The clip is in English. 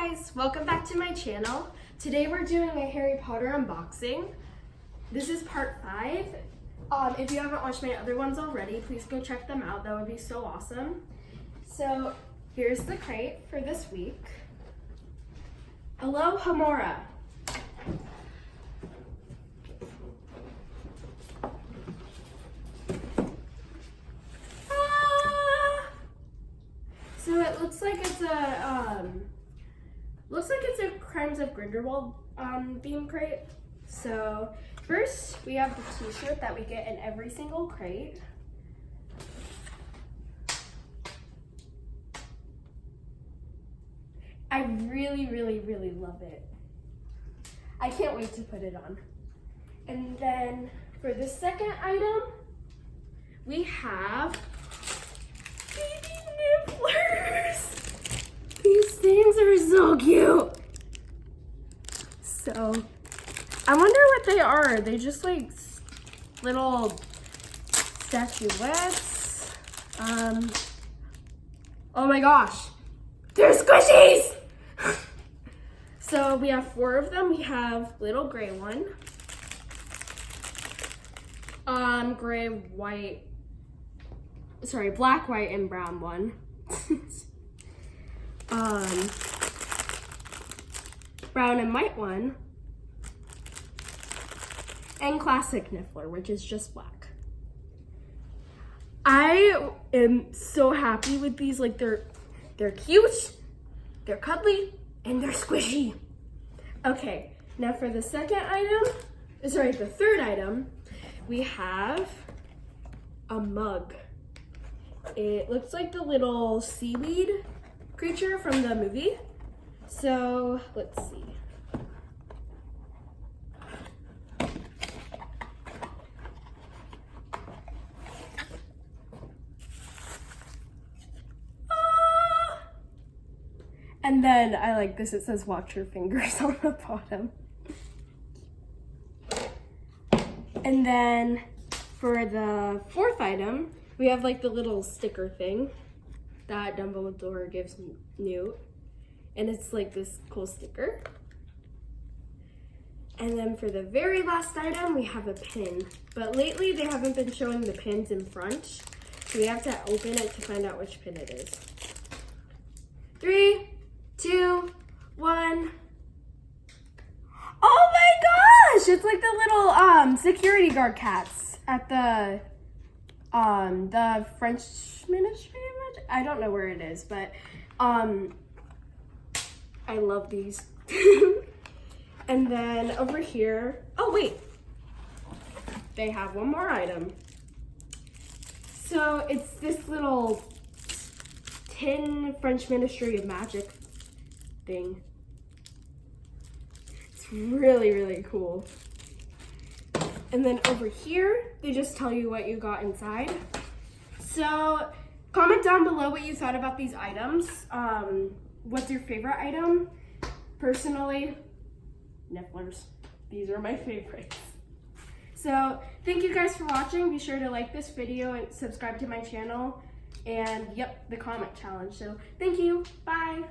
guys, welcome back to my channel. Today we're doing a Harry Potter unboxing. This is part 5. If you haven't watched my other ones already, please go check them out. That would be so awesome. So here's the crate for this week. Alohomora. So it looks like it's a Crimes of Grindelwald theme crate. So first we have the t-shirt that we get in every single crate. I really love it. I can't wait to put it on. And then for the second item, we have baby Nifflers. These things are so cute. So, I wonder what they are. Are they just like little statuettes? Oh my gosh, they're squishies! So we have 4 of them. We have little gray one, gray, white, sorry, black, white, and brown one. Brown and white one, and classic Niffler, which is just black. I am so happy with these. Like they're cute, they're cuddly, and they're squishy. Okay, now for the third item, we have a mug. It looks like the little seaweed creature from the movie. So let's see. And then I like this, it says watch your fingers on the bottom. And then for the 4th item, we have like the little sticker thing that Dumbledore gives Newt. And it's like this cool sticker. And then for the very last item, we have a pin. But lately they haven't been showing the pins in front. So we have to open it to find out which pin it is. 3, 2, 1. Oh my gosh! It's like the little security guard cats at the French Ministry. I don't know where it is, but I love these. And then over here, oh wait, they have one more item. So it's this little tin French Ministry of Magic thing. It's really cool. And then over here, they just tell you what you got inside. So comment down below what you thought about these items. What's your favorite item? Personally, Nifflers. These are my favorites. So thank you guys for watching. Be sure to like this video and subscribe to my channel. And yep, the comment challenge. So thank you. Bye.